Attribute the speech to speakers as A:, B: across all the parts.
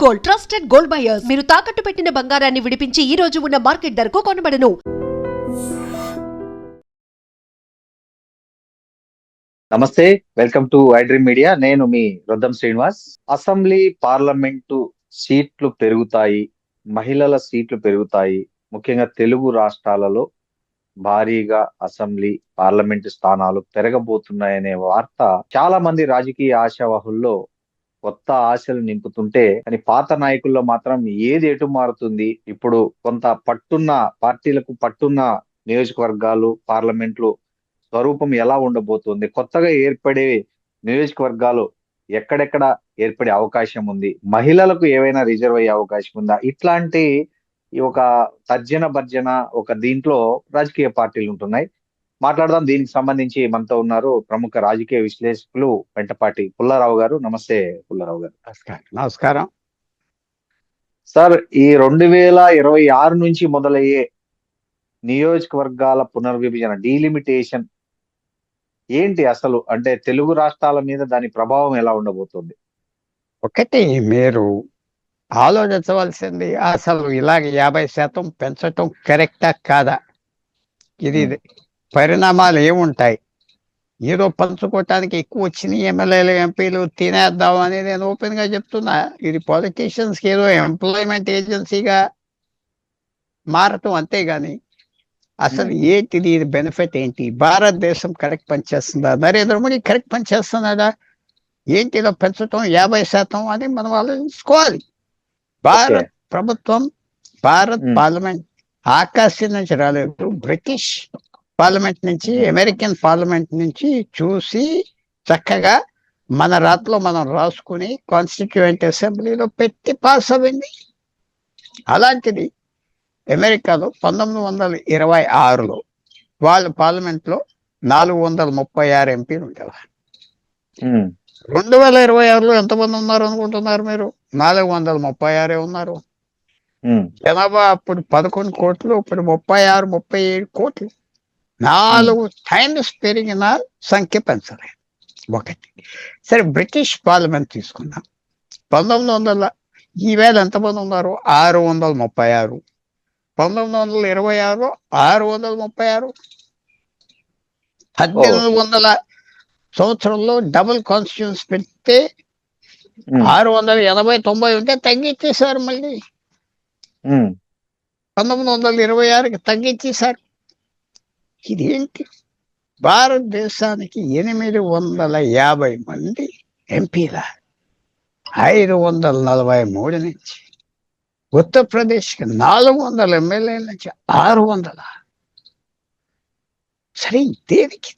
A: Gold, trusted gold buyers. మీరు తాకట్టు పెట్టిన బంగారాన్ని విడిపించి ఈ రోజు ఉన్న మార్కెట్ ధరకు కొనబడను.
B: నమస్తే, వెల్కమ్ టు ఐడ్రీమ్ మీడియా. నేను మీ రొద్దం శ్రీనివాస్. అసెంబ్లీ పార్లమెంటు సీట్లు పెరుగుతాయి, మహిళల సీట్లు పెరుగుతాయి. ముఖ్యంగా తెలుగు రాష్ట్రాలలో భారీగా అసెంబ్లీ పార్లమెంటు స్థానాలు పెరగబోతున్నాయనే వార్త చాలా మంది రాజకీయ ఆశావహుల్లో కొత్త ఆశలు నింపుతుంటే, కానీ పాత నాయకుల్లో మాత్రం ఏది ఎటు మారుతుంది, ఇప్పుడు కొంత పట్టున్న పార్టీలకు పట్టున్న నియోజకవర్గాలు పార్లమెంట్లు స్వరూపం ఎలా ఉండబోతుంది, కొత్తగా ఏర్పడే నియోజకవర్గాలు ఎక్కడెక్కడ ఏర్పడే అవకాశం ఉంది, మహిళలకు ఏవైనా రిజర్వ్ అయ్యే అవకాశం ఉందా, ఇట్లాంటి ఒక తర్జన భర్జన ఒక దీంట్లో రాజకీయ పార్టీలు ఉంటున్నాయి. మాట్లాడదాం. దీనికి సంబంధించి మనతో ఉన్నారు ప్రముఖ రాజకీయ విశ్లేషకులు వెంటపాటి పుల్లారావు గారు. నమస్తే పుల్లారావు గారు.
C: నమస్కారం
B: సార్, ఈ 2026 నుంచి మొదలయ్యే నియోజకవర్గాల పునర్విభజన, డీలిమిటేషన్ ఏంటి అసలు? అంటే తెలుగు రాష్ట్రాల మీద దాని ప్రభావం ఎలా ఉండబోతుంది?
C: ఒకటి మీరు ఆలోచించవలసింది, అసలు ఇలాగ 50% పెంచటం కరెక్టా కాదా? ఇది పరిణామాలు ఏముంటాయి? ఏదో పంచుకోవటానికి ఎక్కువ వచ్చినాయి ఎమ్మెల్యేలు ఎంపీలు తినేద్దాం అని నేను ఓపెన్ గా చెప్తున్నా. ఇది పొలిటీషియన్స్ కి ఏదో ఎంప్లాయ్మెంట్ ఏజెన్సీగా మారటం, అంతేగాని అసలు ఏంటిది, ఇది బెనిఫిట్ ఏంటి? భారతదేశం కరెక్ట్ పనిచేస్తుందా? నరేంద్ర మోడీ కరెక్ట్ పనిచేస్తున్నాడా? ఏంటి ఇలా పెంచటం 50% అని మనం ఆలోచించుకోవాలి. భారత్ ప్రభుత్వం, భారత్ పార్లమెంట్ ఆకాశం నుంచి రాలేదు, బ్రిటిష్ పార్లమెంట్ నుంచి, అమెరికన్ పార్లమెంట్ నుంచి చూసి చక్కగా మన రాతలో మనం రాసుకుని కాన్స్టిట్యూయెంట్ అసెంబ్లీలో పెట్టి పాస్ అయింది. అలాంటిది అమెరికాలో 1926లో వాళ్ళ పార్లమెంట్లో 436 ఎంపీలు ఉండేవారు. 2026లో ఎంతమంది ఉన్నారు అనుకుంటున్నారు మీరు? 436 ఉన్నారు. జనాభా అప్పుడు 11 కోట్లు, ఇప్పుడు 36, 37 కోట్లు. 4 టైమ్స్ పెరిగిన సంఖ్య పెంచలేదు. ఒకటి. సరే, బ్రిటిష్ పార్లమెంట్ తీసుకున్నాం. 1900 ఈవేళ ఎంతమంది ఉన్నారు? 636. 1926లో 636. 1800 సంవత్సరంలో డబుల్ కాన్స్టిట్యూన్స్ పెడితే 680, 90 ఉంటే తగ్గించేశారు. మళ్ళీ 1926కి తగ్గించేశారు. ఇదేంటి? భారతదేశానికి 850 మంది ఎంపీల 543 నుంచి, ఉత్తరప్రదేశ్కి 400 ఎమ్మెల్యేల నుంచి 600. సరే, దేనికి?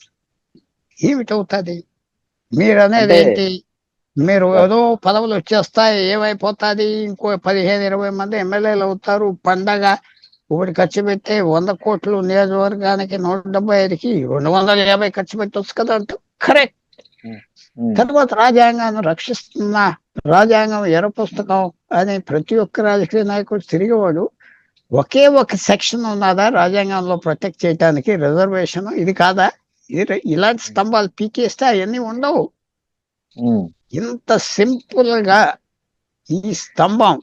C: ఏమిటవుతుంది? మీరు అనేది ఏంటి? మీరు ఏదో పదవులు వచ్చేస్తాయి, ఏమైపోతుంది, ఇంకో 15-20 మంది ఎమ్మెల్యేలు అవుతారు, పండగ. ఒకటి ఖర్చు పెడితే 100 కోట్లు నియోజకవర్గానికి, 175కి 250 ఖర్చు పెట్టవచ్చు కదా అంటూ కరెక్ట్. తర్వాత రాజ్యాంగాన్ని రక్షిస్తున్న రాజ్యాంగం ఎర్ర పుస్తకం అని ప్రతి ఒక్క రాజకీయ నాయకుడు తిరిగేవాడు. ఒకే ఒక సెక్షన్ ఉన్నదా రాజ్యాంగంలో ప్రొటెక్ట్ చేయడానికి, రిజర్వేషన్? ఇది కాదా? ఇలాంటి స్తంభాలు పీకేస్తే అవన్నీ ఉండవు. ఇంత సింపుల్ గా ఈ స్తంభం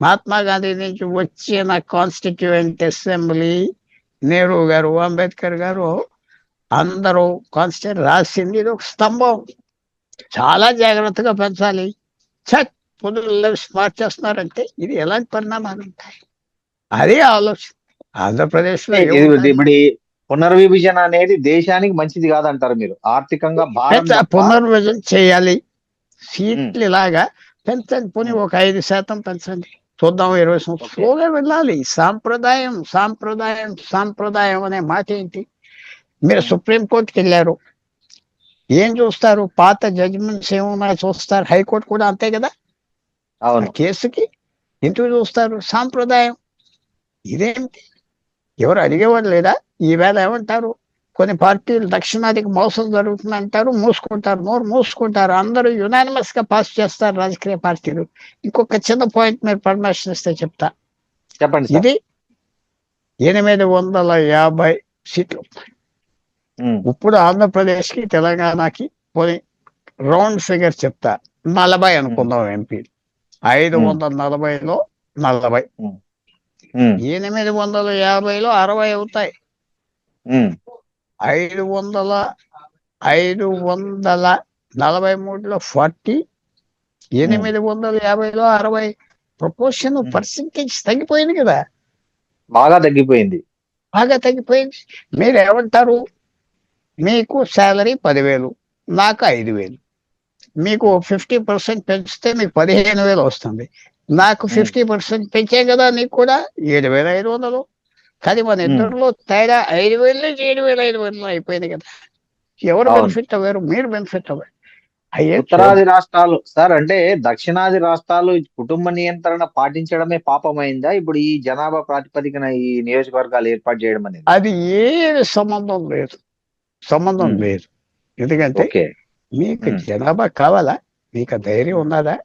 C: మహాత్మా గాంధీ నుంచి వచ్చిన కాన్స్టిట్యూయెంట్ అసెంబ్లీ, నెహ్రూ గారు, అంబేద్కర్ గారు అందరూ కాన్స్టిట్యూట్ రాసింది ఇది ఒక స్తంభం. చాలా జాగ్రత్తగా పెంచాలి. పొద్దున్న స్మార్ట్ చేస్తున్నారంటే ఇది ఎలాంటి పరిణామాలు ఉంటాయి? అదే ఆలోచన. ఆంధ్రప్రదేశ్ లో
B: పునర్విభజన అనేది దేశానికి మంచిది కాదంటారు మీరు? ఆర్థికంగా
C: పునర్విభజన చేయాలి. సీట్లు ఇలాగా పెంచండి, పోనీ ఒక 5% పెంచండి, చూద్దాం. 20 సంవత్సరాలుగా వెళ్ళాలి. సాంప్రదాయం సాంప్రదాయం సాంప్రదాయం అనే మాట ఏంటి? మీరు సుప్రీంకోర్టుకి వెళ్ళారు, ఏం చూస్తారు? పాత జడ్జిమెంట్స్ ఏమున్నాయో చూస్తారు. హైకోర్టు కూడా అంతే కదా. కేసుకి ఎందుకు చూస్తారు? సాంప్రదాయం. ఇదేంటి? ఎవరు అడిగేవాడు లేదా? ఈవేళ ఏమంటారు? కొన్ని పార్టీలు దక్షిణాదికి మోసం జరుగుతుంది అంటారు, మూసుకుంటారు, నోరు మూసుకుంటారు. అందరూ యునానిమస్ గా పాస్ చేస్తారు రాజకీయ పార్టీలు. ఇంకొక చిన్న పాయింట్ మీరు పర్మిషన్ ఇస్తే చెప్తా.
B: చెప్పండి.
C: ఇది 850 సీట్లు. ఇప్పుడు ఆంధ్రప్రదేశ్కి, తెలంగాణకి పోనీ రౌండ్ ఫిగర్ చెప్తా, 40 అనుకుందాం ఎంపీలు. 540లో 40,
B: ఉమ్, ఉమ్,
C: 850లో 60 అవుతాయి.
B: ఉమ్,
C: 543లో 40, 850లో 60. ప్రపోర్షన్
B: ఉమ్.
C: పర్సెంటేజ్ తగ్గిపోయింది కదా,
B: బాగా తగ్గిపోయింది.
C: బాగా తగ్గిపోయింది. మీరు ఏమంటారు? మీకు శాలరీ 10,000, నాకు 5,000. మీకు 50% పెంచితే మీకు 15,000 వస్తుంది. నాకు
B: ఉమ్,
C: 50% పెంచే కదా నీకు కూడా 7,500. కానీ మన
B: ఉమ్.
C: ఇద్దరిలో తేడా 5,000 నుంచి 7,500 అయిపోయింది కదా. ఎవరు
B: అవును.
C: బెనిఫిట్ అవ్వారు? మీరు బెనిఫిట్ అవ్వారు. అయ్యే
B: ఉత్తరాది రాష్ట్రాలు సార్, అంటే దక్షిణాది రాష్ట్రాలు కుటుంబ నియంత్రణ పాటించడమే పాపమైందా ఇప్పుడు ఈ జనాభా ప్రాతిపదికన ఈ నియోజకవర్గాలు ఏర్పాటు చేయడం అనేది?
C: అది ఏది సంబంధం లేదు, సంబంధం
B: ఉమ్,
C: లేదు. ఎందుకంటే
B: ఓకే.
C: మీకు
B: ఉమ్,
C: జనాభా కావాలా? మీకు ఆ ధైర్యం
B: ఉమ్,
C: ఉన్నదా?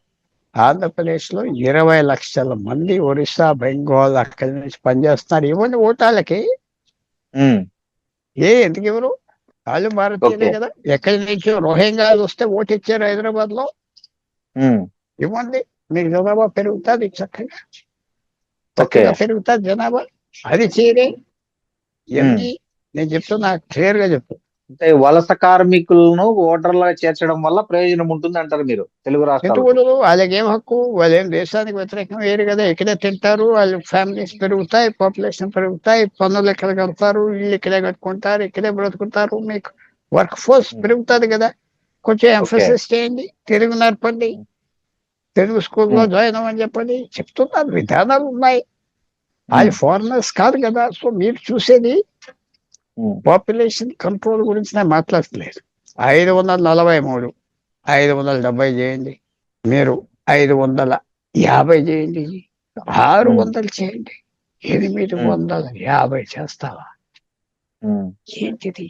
C: ఆంధ్రప్రదేశ్లో 20 లక్షల మంది ఒరిస్సా, బెంగాల్ అక్కడి నుంచి పనిచేస్తున్నారు. ఇవ్వండి ఓటాలకి.
B: ఉమ్,
C: ఎందుకు ఇవ్వరు? వాళ్ళు భారతీయులే
B: ఓకే.
C: కదా. ఎక్కడి నుంచి రోహింగ్యాలు వస్తే ఓటు ఇచ్చారు హైదరాబాద్ లో.
B: ఉమ్,
C: ఇవ్వండి, మీకు జనాభా పెరుగుతుంది,
B: ఓకే.
C: చక్కగా పెరుగుతుంది జనాభా. అది చేయరే
B: ఉమ్.
C: ఇవన్నీ. నేను చెప్తున్నా, క్లియర్ గా చెప్తున్నా.
B: అంటే వలస కార్మికులను ఓటర్లుగా చేర్చడం వల్ల ప్రయోజనం ఉంటుంది అంటారు మీరు తెలుగు
C: ఎందుకు
B: రాష్ట్రాలకు?
C: వాళ్ళకి ఏం హక్కు? వాళ్ళు ఏం దేశానికి వ్యతిరేకం వేరు కదా. ఇక్కడే తింటారు, వాళ్ళ ఫ్యామిలీస్ పెరుగుతాయి, పాపులేషన్ పెరుగుతాయి, పన్నులు ఇక్కడ కడతారు, ఇల్లు ఇక్కడే కట్టుకుంటారు, ఇక్కడే బ్రతుకుతారు. మీకు వర్క్ ఫోర్స్
B: ఉమ్,
C: పెరుగుతుంది కదా. కొంచెం
B: ఓకే.
C: ఎంఫసిస్ చేయండి, తెలుగు నేర్పండి, తెలుగు స్కూల్లో
B: ఉమ్,
C: జాయిన్ అవ్వని చెప్పండి. చెప్తున్నారు, విధానాలు ఉన్నాయి.
B: ఉమ్,
C: వాళ్ళు ఫారినర్స్ కాదు కదా. సో మీరు చూసేది
B: ఉమ్,
C: పాపులేషన్ కంట్రోల్ గురించి నేను మాట్లాడట్లేదు. 543, 570 చేయండి. మీరు 550 చేయండి,
B: ఉమ్,
C: 600 చేయండి,
B: ఉమ్,
C: 850 చేస్తావా?
B: ఉమ్.
C: ఏంటిది?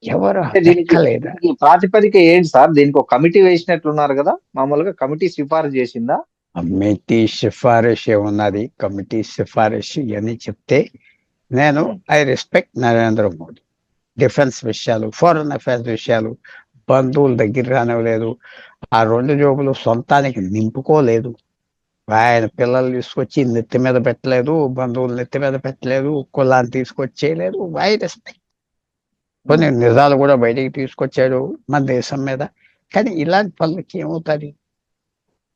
C: ఎవరు
B: అంటే
C: లెక్కలేదా?
B: దీనికి ప్రాతిపదిక ఏంటి సార్? దీనికి ఒక కమిటీ వేసినట్లున్నారు కదా, మామూలుగా కమిటీ సిఫారసు చేసిందా?
C: కమిటీ సిఫారసు ఉన్నది. కమిటీ సిఫారసు ఇవన్నీ చెప్తే నేను
B: um,
C: I respect Narendra Modi. Defence విషయాలు, ఫారెన్ అఫైర్స్ విషయాలు బంధువుల దగ్గర రానివ్వలేదు. ఆ 2 జోబులు సొంతానికి నింపుకోలేదు. ఆయన పిల్లలు తీసుకొచ్చి నెత్తి మీద పెట్టలేదు, బంధువులు నెత్తి మీద పెట్టలేదు, కులాన్ని తీసుకొచ్చేయలేదు. I respect. కొన్ని
B: ఉమ్,
C: నిజాలు కూడా బయటికి తీసుకొచ్చాడు మన దేశం మీద. కానీ ఇలాంటి పనులకి ఏమవుతుంది?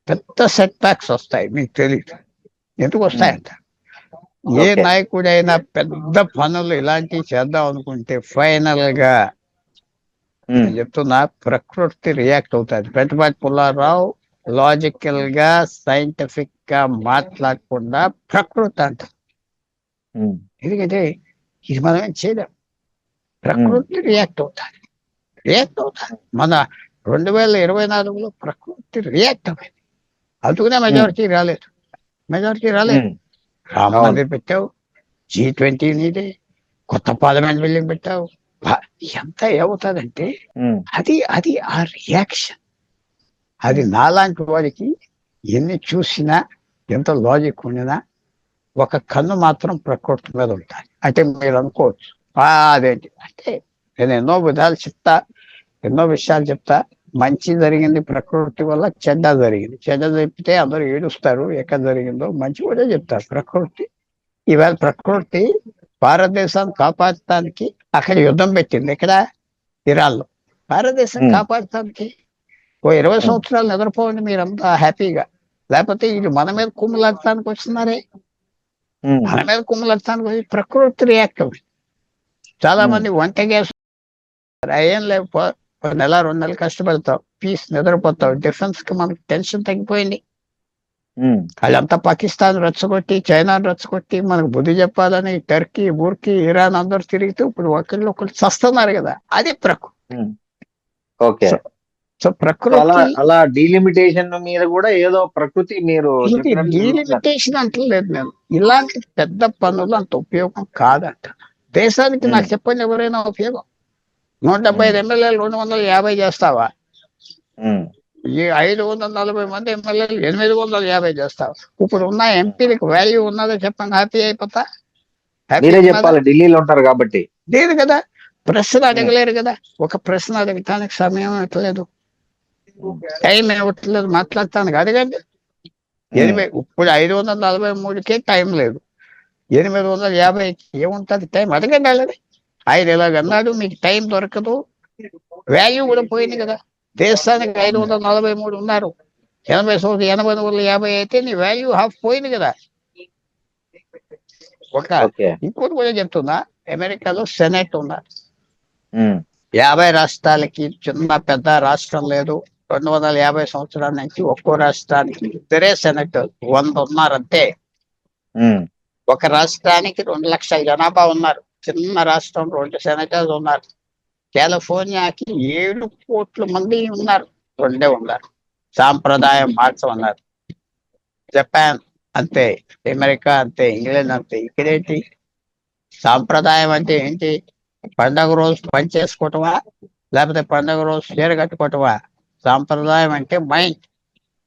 C: పెద్ద సెట్ బ్యాక్స్ వస్తాయి. మీకు తెలియదు ఎందుకు
B: ఉమ్.
C: వస్తాయంట. ఏ
B: ఓకే.
C: నాయకుడైనా పెద్ద పనులు ఇలాంటివి చేద్దాం అనుకుంటే ఫైనల్ గా
B: ఉమ్,
C: నేను చెప్తున్నా, ప్రకృతి రియాక్ట్ అవుతుంది. పెద్దపాటి పుల్లారావు లాజికల్ గా సైంటిఫిక్ గా మాట్లాడకుండా ప్రకృతి అంట.
B: ఉమ్,
C: ఎందుకంటే ఇది మనం ఏం చేయలేం.
B: ఉమ్,
C: ప్రకృతి రియాక్ట్ అవుతుంది, రియాక్ట్ అవుతుంది. మన 2024లో ప్రకృతి రియాక్ట్ అయింది. అందుకనే
B: ఉమ్,
C: మెజారిటీ రాలేదు.
B: ఉమ్.
C: రామ
B: అవును.
C: మందిర్ పెట్టావు, G20 నీదే, కొత్త పార్లమెంట్ బిల్డింగ్ పెట్టావు. ఎంత ఏమవుతుందంటే
B: ఉమ్,
C: అది అది ఆ రియాక్షన్. అది
B: ఉమ్,
C: నాలాంటి వాడికి ఎన్ని చూసినా, ఎంత లాజిక్ ఉండినా ఒక కన్ను మాత్రం ప్రకృతి మీద ఉంటుంది. అంటే మీరు అనుకోవచ్చు, అదేంటి అంటే నేను ఎన్నో విధాలు చెప్తా, ఎన్నో విషయాలు చెప్తా. మంచి జరిగింది ప్రకృతి వల్ల, చెడ్డ జరిగింది. చెడ్డ చెప్తే అందరూ ఏడుస్తారు. ఎక్కడ జరిగిందో మంచి కూడా చెప్తారు. ప్రకృతి ఇవాళ ప్రకృతి భారతదేశాన్ని కాపాడటానికి అక్కడ యుద్ధం పెట్టింది. ఇక్కడ ఇరాన్లో. భారతదేశం
B: ఉమ్,
C: కాపాడటానికి ఓ 20
B: ఉమ్,
C: సంవత్సరాలు నిద్రపోండి మీరంతా హ్యాపీగా. లేకపోతే వీళ్ళు మన మీద కుమ్ములాడటానికి వస్తున్నారే.
B: ఉమ్,
C: మన మీద కుమ్ములాడటానికి వచ్చి ప్రకృతి రియాక్ట్ అవుతుంది. చాలా
B: ఉమ్,
C: మంది వంట గ్యాస్ ఏం లేకపో 1 నెల 2 నెలలు కష్టపడతావు, పీస్ నిద్రపోతావు. డిఫెన్స్ కి మనకు టెన్షన్ తగ్గిపోయింది.
B: ఉమ్,
C: వాళ్ళంతా పాకిస్తాన్ రెచ్చగొట్టి, చైనాను రెచ్చగొట్టి మనకు బుద్ధి చెప్పాలని టర్కీ, బుర్కీ, ఇరాన్ అందరూ తిరుగుతూ ఇప్పుడు ఒకళ్ళు చస్తున్నారు కదా. అది ప్రకృతి.
B: ఉమ్. ఓకే.
C: సో సో
B: సో అలా
C: ప్రకృతి
B: అలా డీలిమిటేషన్ మీద కూడా ఏదో ప్రకృతి మీరు
C: ఇది
B: చెప్పినట్టు జరుగుతుందంట.
C: డీలిమిటేషన్ అంటలేదు నేను. ఇలాంటి పెద్ద పనులు అంత ఉపయోగం కాదంట దేశానికి.
B: ఉమ్,
C: నాకు చెప్పండి, ఎవరైనా ఉపయోగం? 175
B: ఉమ్,
C: ఎమ్మెల్యేలు 250 చేస్తావా?
B: ఉమ్,
C: ఈ 540 మంది ఎమ్మెల్యేలు 850 చేస్తావా? ఇప్పుడు ఉన్న ఎంపీలకు వాల్యూ ఉన్నదో చెప్పండి? హ్యాపీ అయిపోతా? హ్యాపీ
B: మీరే
C: ఉన్నదా?
B: చెప్పాలి, ఢిల్లీలో ఉంటారు కాబట్టి.
C: లేదు కదా. ప్రశ్న
B: ఉమ్,
C: అడగలేరు కదా. ఒక ప్రశ్న అడగటానికి సమయం ఇవ్వట్లేదు,
B: ఉమ్,
C: టైం ఇవ్వట్లేదు మాట్లాడటానికి. అడగండి. ఇప్పుడు 543కే టైం లేదు, 850 ఏముంటది టైం? అడగండి వాళ్ళని. ఆయన ఇలాగన్నాడు, మీకు టైం దొరకదు, వాల్యూ కూడా పోయింది కదా. దేశానికి 543 ఉన్నారు, 850 అయితే నీ వాల్యూ హాఫ్ పోయింది కదా.
B: ఓకే.
C: ఇంకోటి కూడా చెప్తున్నా, అమెరికాలో సెనెట్ ఉన్నారు,
B: ఉమ్,
C: 50 రాష్ట్రాలకి చిన్న పెద్ద రాష్ట్రం లేదు. 250 సంవత్సరాల నుంచి ఒక్కో రాష్ట్రానికి ఇద్దరే సెనెటర్, 100 ఉన్నారు అంతే.
B: ఉమ్,
C: ఒక రాష్ట్రానికి 2 లక్షల జనాభా ఉన్నారు, చిన్న రాష్ట్రం, 2 సెనటర్స్ ఉన్నారు. కాలిఫోర్నియాకి 7 కోట్ల మంది ఉన్నారు, 2 ఉన్నారు. సాంప్రదాయం మార్చమన్నారు. జపాన్ అంతే, అమెరికా అంతే, ఇంగ్లాండ్ అంతే. ఇక్కడేంటి సాంప్రదాయం అంటే ఏంటి? పండగ రోజు పని చేసుకోవటమా, లేకపోతే పండగ రోజు చీర కట్టుకోవటమా? సాంప్రదాయం అంటే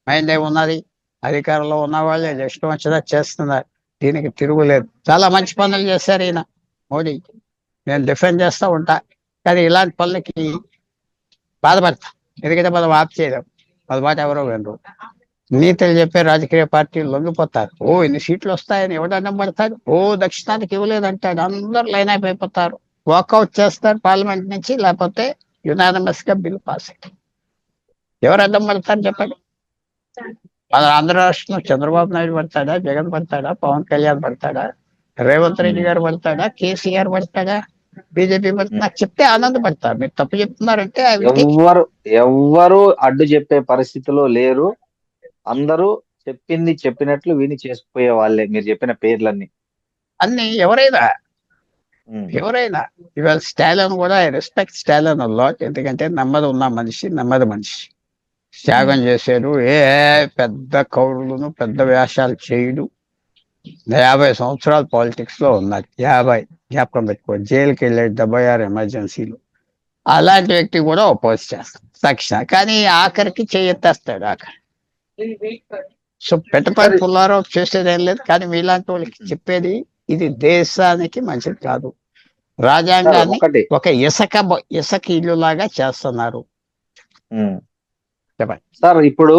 C: మైండ్ ఏమున్నది? అధికారంలో ఉన్న వాళ్ళు ఇష్టం వచ్చినా చేస్తున్నారు, దీనికి తిరుగులేదు. చాలా మంచి పనులు చేశారు ఈయన మోడీ, నేను డిఫెండ్ చేస్తూ ఉంటా. కానీ ఇలాంటి పనులకి బాధపడతా, ఎందుకంటే మనం ఆప్ చేయలేం, మన మాట ఎవరో వినరు. నీతులు చెప్పే రాజకీయ పార్టీలు లొంగిపోతారు. ఇన్ని సీట్లు వస్తాయని ఎవడన్నా పడతాడు, దక్షిణానికి ఇవ్వలేదంటాడు, అందరు లైన్ అయిపోతారు, వాకౌట్ చేస్తారు పార్లమెంట్ నుంచి, లేకపోతే యునానిమస్ గా బిల్ పాస్ అయ్యి ఎవరు అడ్డం పడతారు చెప్పండి? మన ఆంధ్ర రాష్ట్రంలో చంద్రబాబు నాయుడు పడతాడా, జగన్ పడతాడా, పవన్ కళ్యాణ్ పడతాడా, రేవంత్ రెడ్డి గారు పడతాడా, కేసీఆర్ పడతాడా, బీజేపీ పడతాడా? నాకు చెప్తే ఆనందపడతారు. మీరు తప్పు చెప్తున్నారంటే
B: ఎవ్వరు అడ్డు చెప్పే పరిస్థితిలో లేరు. అందరూ చెప్పింది చెప్పినట్లు విని చేసుకుపోయే వాళ్ళే మీరు చెప్పిన పేర్లన్నీ.
C: అన్ని ఎవరైనా ఇవాళ స్టాలిన్ కూడా, ఐ రెస్పెక్ట్ స్టాలిన్ లాట్, ఎందుకంటే నెమ్మది ఉన్న మనిషి, త్యాగం చేశాడు. పెద్ద కౌరులను పెద్ద వేషాలు చేయడు. 50 సంవత్సరాలు పాలిటిక్స్ లో ఉన్నారు, 50 జ్ఞాపకం పెట్టుకో. జైలుకి వెళ్ళాడు 76 ఎమర్జెన్సీలు. అలాంటి వ్యక్తి కూడా అపోజ్ చేస్తాడు తక్షణ, కానీ ఆఖరికి చేయెత్తేస్తాడు ఆఖరి. సో పెట్టపల్లి పుల్లారావు చేసేదేం లేదు, కానీ మీలాంటి వాళ్ళకి చెప్పేది, ఇది దేశానికి మంచిది కాదు. రాజ్యాంగాన్ని ఒక ఇసుక ఇల్లు లాగా చేస్తున్నారు. చెప్పండి
B: సార్, ఇప్పుడు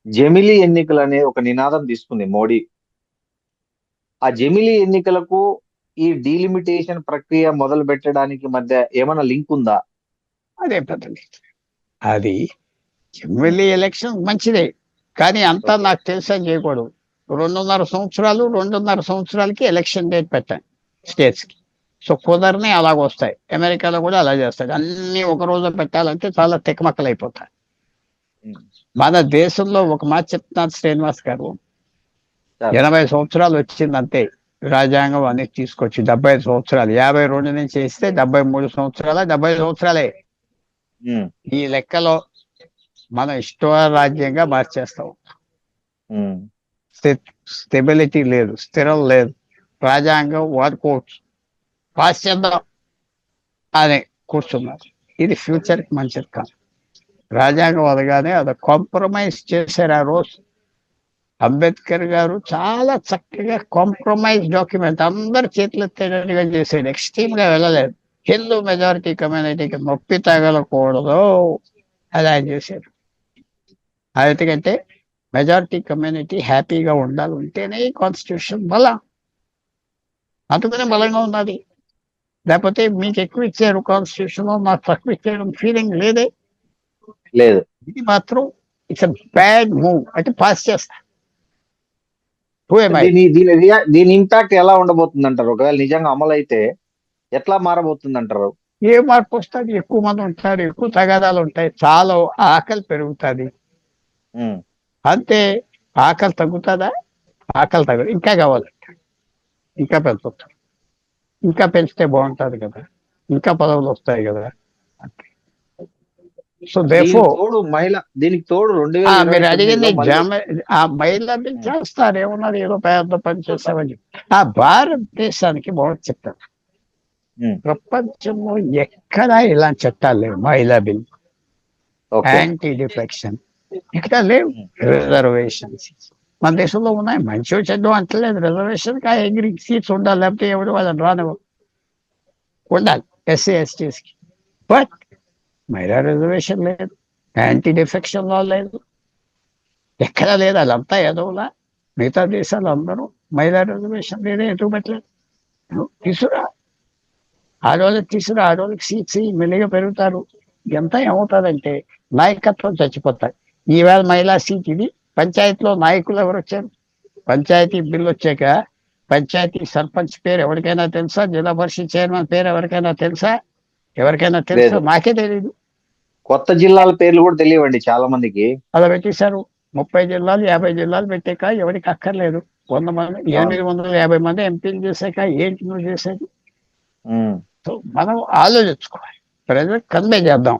B: జమిలీ ఎన్నికలు అనే ఒక నినాదం తీసుకుంది మోడీ. ఆ జమిలీ ఎన్నికలకు ఈ డీలిమిటేషన్ ప్రక్రియ మొదలు పెట్టడానికి మధ్య ఏమైనా లింక్ ఉందా?
C: అదే పెద్ద అది ఎమ్మెల్యే ఎలక్షన్ మంచిదే, కానీ అంతా నాకు తెలుసని చేయకూడదు. 2.5 సంవత్సరాలకి ఎలక్షన్ డేట్ పెట్టాను స్టేట్స్ కి. సో కుదరని అలాగొస్తాయి. అమెరికాలో కూడా అలా చేస్తాడు, అన్ని ఒక రోజు పెట్టాలంటే చాలా తెక్కమక్కలు అయిపోతాయి. మన దేశంలో ఒక మాట చెప్తున్నాను శ్రీనివాస్ గారు, 80 సంవత్సరాలు వచ్చిందంతే రాజ్యాంగం అన్ని తీసుకొచ్చి. 75 సంవత్సరాలు, 52 నుంచి ఇస్తే 73 సంవత్సరాలే, 70 సంవత్సరాలే. ఈ లెక్కలో మనం ఇష్టారాజ్యంగా మార్చేస్తాం. స్టెబిలిటీ లేదు, స్థిరం లేదు. రాజ్యాంగం వాడుకోవచ్చు, పాస్ చేద్దాం అని కూర్చున్నారు. ఇది ఫ్యూచర్ కి మంచిది కాదు. రాజ్యాంగం అనగానే అది కాంప్రమైజ్ చేశారు. ఆ రోజు అంబేద్కర్ గారు చాలా చక్కగా కాంప్రమైజ్ డాక్యుమెంట్ అందరు చేతులు ఎత్తేటట్టుగా చేశాడు. ఎక్స్ట్రీమ్ గా వెళ్ళలేదు. హిందూ మెజారిటీ కమ్యూనిటీకి నొప్పి తగలకూడదు అది ఆయన చేశాడు. ఎందుకంటే మెజారిటీ కమ్యూనిటీ హ్యాపీగా ఉండాలి, ఉంటేనే కాన్స్టిట్యూషన్ బలం. అందుకనే బలంగా ఉన్నది. లేకపోతే మీకు ఎక్కువ ఇచ్చారు కాన్స్టిట్యూషన్, నాకు తక్కువ ఇచ్చారు ఫీలింగ్ లేదు. ఇది మాత్రం ఇట్స్ బ్యాడ్ మూవ్ అంటే పాస్ చేస్తా.
B: దీని ఇంపాక్ట్ ఎలా ఉండబోతుంది అంటారు? ఒకవేళ నిజంగా అమలు అయితే ఎట్లా మారబోతుంది అంటారు?
C: ఏ మార్పు వస్తుంది? ఎక్కువ మంది ఉంటారు, ఎక్కువ తగాదాలు ఉంటాయి, చాలా ఆకలి పెరుగుతుంది అంతే. ఆకలి తగ్గుతుందా? ఆకలి తగ్గదు, ఇంకా కావాలంట, ఇంకా పెంచుతారు. ఇంకా పెంచితే బాగుంటది కదా, ఇంకా పదవులు వస్తాయి కదా. సో
B: దీనికి తోడు
C: మీరు అడిగింది ఆ మహిళా బిల్ చేస్తారు, ఏమన్నారు ఏదో పెద్ద పని చేస్తామని. ఆ భారతదేశానికి బాగుంది చెప్తారు, ప్రపంచంలో ఎక్కడా ఇలాంటి చట్టాలు లేవు. మహిళా బిల్, యాంటీ డిఫెక్షన్ ఇక్కడ లేవు. రిజర్వేషన్స్ మన దేశంలో ఉన్నాయి, మంచి చెడ్డం అంటలేదు. రిజర్వేషన్ అగ్రి సీట్స్ ఉండాలి, లేకపోతే ఎవరు వాళ్ళని రానివ్వ ఉండాలి ఎస్సీ ఎస్టీస్కి. బట్ మహిళా రిజర్వేషన్ లేదు, యాంటీ డిఫెక్షన్ లా లేదు. ఎక్కడా లేదు, వాళ్ళంతా ఎదవలా. మిగతా దేశాలు అందరూ మహిళా రిజర్వేషన్ లేదా ఎందుకు పెట్టలేదు? తీసురా, ఆడవాళ్ళకి తీసురా, ఆడవాళ్ళకి సీట్స్ మెల్లిగా పెరుగుతారు. ఎంత ఏమవుతుందంటే నాయకత్వం చచ్చిపోతాయి. ఈవేళ మహిళా సీట్ ఇది. పంచాయతీలో నాయకులు ఎవరు వచ్చారు? పంచాయతీ బిల్లు వచ్చాక పంచాయతీ సర్పంచ్ పేరు ఎవరికైనా తెలుసా? జిల్లా పరిషత్ చైర్మన్ పేరు ఎవరికైనా తెలుసా? ఎవరికైనా తెలుసా?
B: లేదు.
C: మాకే తెలియదు.
B: కొత్త జిల్లాల పేర్లు కూడా తెలియవండి చాలా మందికి.
C: అలా పెట్టేశారు. 30 జిల్లాలు 50 జిల్లాలు పెట్టాక ఎవరికి అక్కర్లేదు. 100 మంది 850 మంది ఎంపీలు చేశాక ఏంటి నువ్వు చేసేది?
B: ఉమ్.
C: సో మనం ఆలోచించుకోవాలి, ప్రజలకు కన్వే చేద్దాం.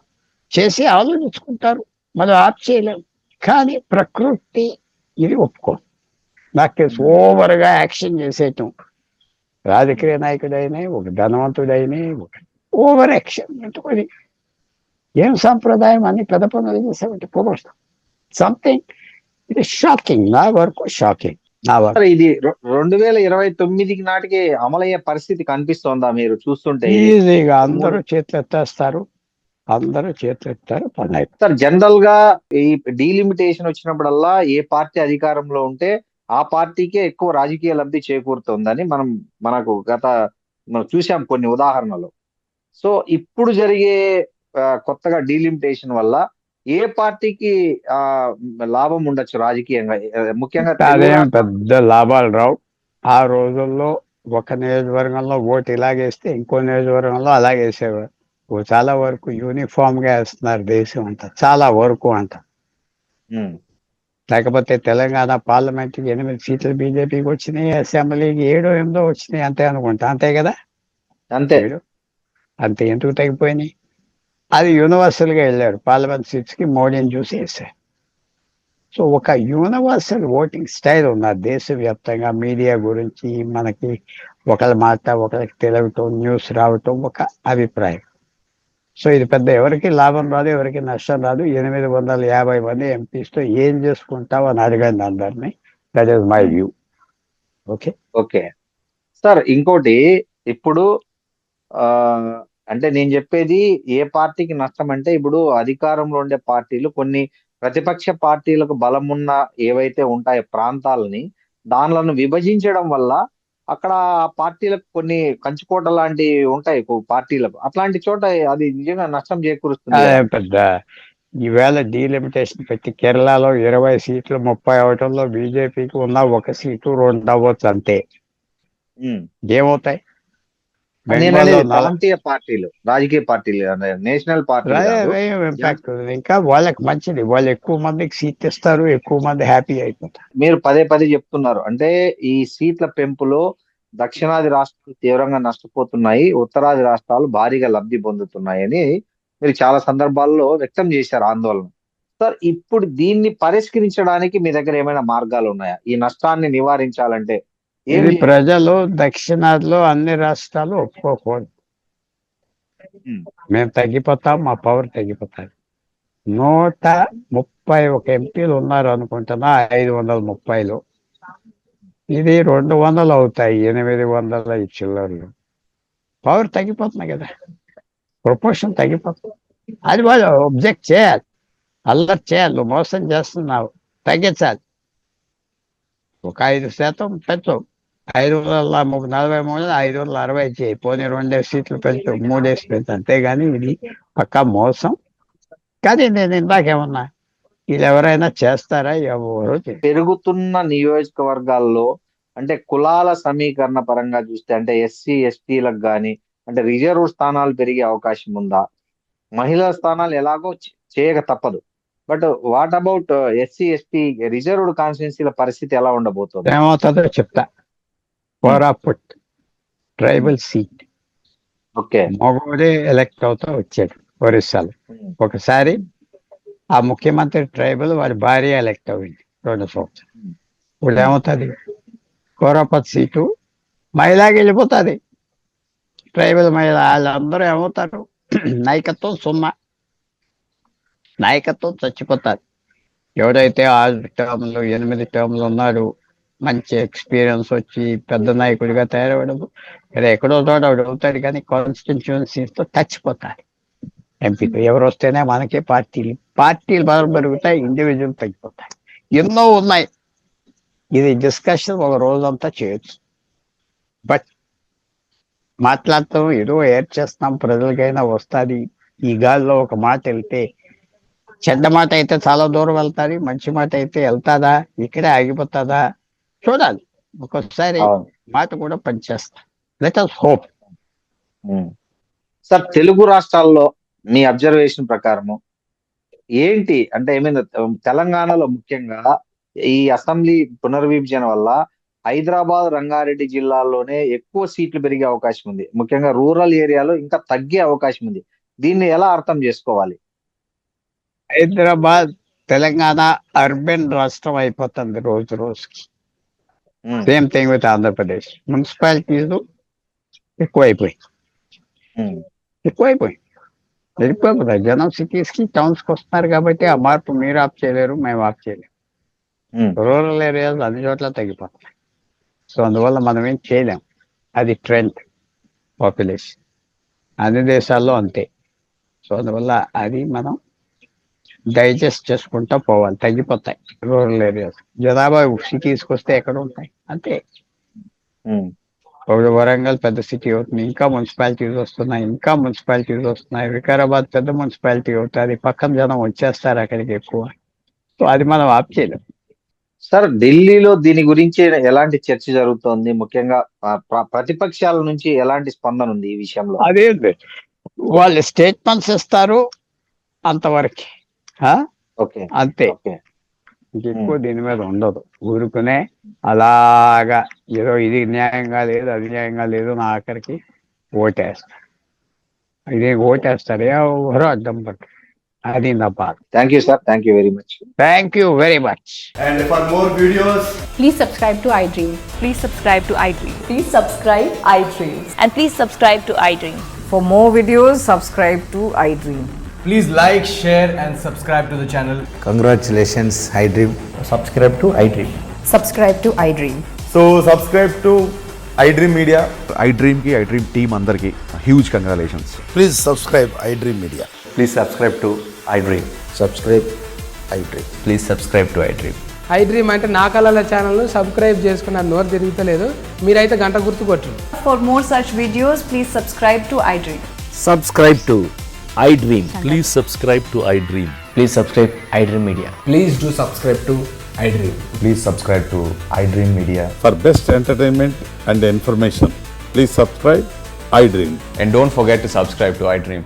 C: చేసి ఆలోచించుకుంటారు, మనం ఆప్ చేయలేము. కానీ ప్రకృతి ఇది ఒప్పుకో. నాకు తెలుసు ఓవర్గా యాక్షన్ చేసేయటం. రాజకీయ నాయకుడైనా ఒక ధనవంతుడైనా ఒక ఓవర్ యాక్షన్ పెట్టుకొని ఏం సంప్రదాయం అన్ని పెద్ద పనులు చేసామంటే పోగొస్తాం. సంథింగ్ ఇది షాకింగ్, నా వరకు షాకింగ్. నా వరకు
B: సరే, ఇది 2029 నాటికి అమలయ్యే పరిస్థితి కనిపిస్తోందా మీరు చూస్తుంటే?
C: ఈజీగా అందరూ చేతులు ఎత్తేస్తారు, అందరూ చేతులు ఎత్తారు, పని అయిపోతుంది.
B: సార్, జనరల్ గా ఈ డీలిమిటేషన్ వచ్చినప్పుడల్లా ఏ పార్టీ అధికారంలో ఉంటే ఆ పార్టీకే ఎక్కువ రాజకీయ లబ్ధి చేకూరుతుందని మనం చూసాం కొన్ని ఉదాహరణలు. సో ఇప్పుడు జరిగే కొత్తగా డీలిమిటేషన్ వల్ల ఏ పార్టీకి లాభం ఉండొచ్చు రాజకీయంగా? ముఖ్యంగా
C: అదేం పెద్ద లాభాలు రావు. ఆ రోజుల్లో ఒక నియోజకవర్గంలో ఓటు ఇలాగేస్తే ఇంకో నియోజకవర్గంలో అలాగే వేసేవారు. చాలా వరకు యూనిఫామ్ గా వేస్తున్నారు దేశం అంతా, చాలా వరకు అంట.
B: ఉమ్,
C: లేకపోతే తెలంగాణ పార్లమెంట్ కి 8 సీట్లు బీజేపీకి వచ్చినాయి, అసెంబ్లీకి 7 8 వచ్చినాయి, అంతే అనుకుంటా. అంతే కదా?
B: అంతే.
C: అంతే. ఎందుకు తగ్గిపోయినాయి? అది యూనివర్సల్ గా వెళ్ళారు. పార్లమెంట్ సీట్స్ కి మోడీని చూసి వేశారు. సో ఒక యూనివర్సల్ ఓటింగ్ స్టైల్ ఉన్నది దేశవ్యాప్తంగా. మీడియా గురించి మనకి ఒకరి మాట ఒకరికి తెలియటం, న్యూస్ రావటం ఒక అభిప్రాయం. సో ఇది పెద్ద ఎవరికి లాభం రాదు, ఎవరికి నష్టం రాదు. 850 మంది ఎంపీస్తో ఏం చేసుకుంటావు అని అడగండి అందరినీ. That is my view. Okay
B: okay sir, ఇంకోటి ఇప్పుడు ఆ అంటే నేను చెప్పేది ఏ పార్టీకి నష్టం అంటే, ఇప్పుడు అధికారంలో ఉండే పార్టీలు కొన్ని ప్రతిపక్ష పార్టీలకు బలమున్న ఏవైతే ఉంటాయో ప్రాంతాలని దానిలను విభజించడం వల్ల అక్కడ ఆ పార్టీలకు కొన్ని కంచుకోట లాంటివి ఉంటాయి పార్టీలకు. అట్లాంటి చోట అది నిజంగా నష్టం చేకూరుస్తుంది కదా?
C: పెద్ద ఈవేళ డీలిమిటేషన్ పెట్టి కేరళలో 20 సీట్లు 30 అవటంలో బీజేపీకి ఉన్న 1 సీటు 2 అవ్వచ్చు అంతే.
B: ఉమ్.
C: ఏమవుతాయి?
B: నేననేది ప్రాంతీయ పార్టీలు, రాజకీయ పార్టీలు, నేషనల్ పార్టీలు కాదు.
C: ఇంపాక్ట్ ఇంకా వాళ్ళకి మంచిది. వాళ్ళు ఎక్కువ మందికి సీట్ ఇస్తారు, ఎక్కువ మంది హ్యాపీ అయిపోతారు.
B: మీరు పదే పదే చెప్తున్నారు అంటే ఈ సీట్ల పెంపులో దక్షిణాది రాష్ట్రాలు తీవ్రంగా నష్టపోతున్నాయి, ఉత్తరాది రాష్ట్రాలు భారీగా లబ్ధి పొందుతున్నాయని మీరు చాలా సందర్భాల్లో వ్యక్తం చేశారు ఆందోళన. సార్, ఇప్పుడు దీన్ని పరిష్కరించడానికి మీ దగ్గర ఏమైనా మార్గాలు ఉన్నాయా? ఈ నష్టాన్ని నివారించాలంటే
C: ఇది ప్రజలు దక్షిణాదిలో అన్ని రాష్ట్రాలు ఒప్పుకోకూడదు. మేము తగ్గిపోతాం, మా పవర్ తగ్గిపోతాయి. 131 ఎంపీలు ఉన్నారు అనుకుంటున్నా 530లో. ఇది 200 అవుతాయి, 800 చిల్లర్లు. పవర్ తగ్గిపోతుంది కదా, ప్రపోర్షన్ తగ్గిపోతుంది. అది వాళ్ళు ఒబ్జెక్ట్ చేయాలి, అల్లరి చేయాలి. నువ్వు మోసం చేస్తున్నావు, తగ్గించాలి. ఒక 5% పెంచు. 543 560 చేయి. పోనీ 2 సీట్లు పెంచు, 3 పెంచు. అంతేగాని ఇది పక్కా మోసం. కానీ నేను ఇందాకేమన్నా వీళ్ళు ఎవరైనా చేస్తారా? ఎవరు
B: పెరుగుతున్న నియోజకవర్గాల్లో అంటే కులాల సమీకరణ పరంగా చూస్తే అంటే ఎస్సీ ఎస్టీలకు కానీ అంటే రిజర్వ్ స్థానాలు పెరిగే అవకాశం ఉందా? మహిళా స్థానాలు ఎలాగో చేయక తప్పదు. But what about SC ST reserved కాన్స్టిట్యున్సీల పరిస్థితి ఎలా ఉండబోతుంది?
C: ఏమవుతుందో చెప్తా. Koraput tribal seat.
B: ఓకే.
C: మగోడే ఎలక్ట్ అవుతా వచ్చాడు ఒరిస్సాలో. ఒకసారి ఆ ముఖ్యమంత్రి ట్రైబల్, వాడి భార్య ఎలక్ట్ అయింది 2 సంవత్సరాలు. ఇప్పుడు ఏమవుతుంది? కోరాపత్ సీటు మహిళకి వెళ్ళిపోతుంది. ట్రైబల్ మహిళ వాళ్ళందరూ ఏమవుతారు? నాయకత్వం 0, నాయకత్వం చచ్చిపోతారు. ఎవరైతే 6 టర్మ్లు 8 టర్మ్లు ఉన్నాడు, మంచి ఎక్స్పీరియన్స్ వచ్చి పెద్ద నాయకుడిగా తయారవడం ఎక్కడో చోట అవుతాడు, కానీ కాన్స్టిట్యున్సీతో చచ్చిపోతారు. ఎంపీతో ఎవరు వస్తేనే మనకే పార్టీలు బలం పెరుగుతాయి, ఇండివిజువల్ తగ్గిపోతాయి. ఎన్నో ఉన్నాయి. ఇది డిస్కషన్ ఒక రోజంతా చేయొచ్చు. బట్ మాట్లాడతాం, ఏదో ఏడ్ చేస్తాం, ప్రజలకైనా వస్తుంది. ఈ గాల్లో ఒక మాట వెళ్తే, చెడ్డ మాట అయితే చాలా దూరం వెళ్తాది, మంచి మాట అయితే వెళ్తాదా, ఇక్కడే ఆగిపోతుందా చూడాలి. ఒక్కొక్కసారి
B: అవును.
C: మాట కూడా పనిచేస్తా. Let us hope.
B: Sir, Telugu రాష్ట్రాల్లో మీ అబ్జర్వేషన్ ప్రకారము ఏంటి అంటే ఏమైంది తెలంగాణలో ముఖ్యంగా ఈ అసెంబ్లీ పునర్విభజన వల్ల హైదరాబాద్, రంగారెడ్డి జిల్లాల్లోనే ఎక్కువ సీట్లు పెరిగే అవకాశం ఉంది. ముఖ్యంగా రూరల్ ఏరియాలో ఇంకా తగ్గే అవకాశం ఉంది. దీన్ని ఎలా అర్థం చేసుకోవాలి?
C: హైదరాబాద్, తెలంగాణ అర్బన్ రాష్ట్రం అయిపోతుంది రోజు రోజుకి.
B: Um,
C: same thing with Andhra Pradesh. Municipalities ఎక్కువైపోయి వెళ్ళిపోతుంది. జనం సిటీస్ కి, టౌన్స్ కి వస్తున్నారు కాబట్టి ఆ మార్పు మీరు ఆఫ్ చేయలేరు, మేము ఆఫ్ చేయలేము.
B: ఉమ్,
C: రూరల్ ఏరియాస్ అన్ని చోట్ల తగ్గిపోతాయి. సో అందువల్ల మనం ఏం చేయలేం. అది ట్రెండ్. పాపులేషన్ అన్ని దేశాల్లో అంతే. సో అందువల్ల అది మనం డైజెస్ట్ చేసుకుంటా పోవాలి. తగ్గిపోతాయి రూరల్ ఏరియాస్. జనాభా సిటీస్కి వస్తే ఎక్కడ ఉంటాయి, అంతే.
B: ఉమ్.
C: ఇప్పుడు వరంగల్ పెద్ద సిటీ అవుతుంది, ఇంకా మున్సిపాలిటీస్ వస్తున్నాయి. వికారాబాద్ పెద్ద మున్సిపాలిటీ అవుతుంది, పక్కన జనం వచ్చేస్తారు అక్కడికి ఎక్కువ. సో అది మనం ఆప్ చేయలేం.
B: సార్, ఢిల్లీలో దీని గురించి ఎలాంటి చర్చ జరుగుతోంది? ముఖ్యంగా ప్రతిపక్షాల నుంచి ఎలాంటి స్పందన ఉంది ఈ విషయంలో?
C: అదే వాళ్ళు స్టేట్మెంట్స్ ఇస్తారు అంతవరకు,
B: ఓకే,
C: అంతే.
B: ఓకే.
C: ఎక్కువ దీని మీద ఉండదు. ఊరుకునే అలాగా ఏదో ఇది న్యాయంగా లేదు, అది న్యాయంగా లేదు, నా ఆఖరికి ఓటేస్తారు. ఇదే ఓటేస్తారు, ఎవరో అడ్డం పట్టు. అది నా బాధ.
B: Thank you sir, thank you very much.
C: Thank you very much.
D: And for more videos,
E: Please subscribe to iDream.
F: Please subscribe to iDream.
E: Please subscribe iDream.
F: And please subscribe to iDream.
E: For more videos, subscribe to iDream.
D: please like, share, and subscribe to the channel.
G: Congratulations, iDream.
D: Subscribe to iDream.
E: Subscribe to iDream.
D: So subscribe to iDream Media.
H: iDream team అందరికి huge congratulations.
G: Please subscribe iDream Media.
I: Please subscribe to iDream.
G: Subscribe iDream.
I: Please subscribe to iDream.
J: iDream అంటే నా కళల ఛానల్ను subscribe చేసుకున్న నోరు తిరుగుతలేదు. మీరైతే గంట గుర్తు కొట్టండి.
F: For more such videos, please subscribe to iDream.
I: Subscribe to iDream.
H: Please subscribe to iDream.
I: Please subscribe iDream Media.
D: Please do subscribe to iDream.
I: Please subscribe to iDream Media.
H: For best entertainment and information, please subscribe iDream.
I: And don't forget to subscribe to iDream.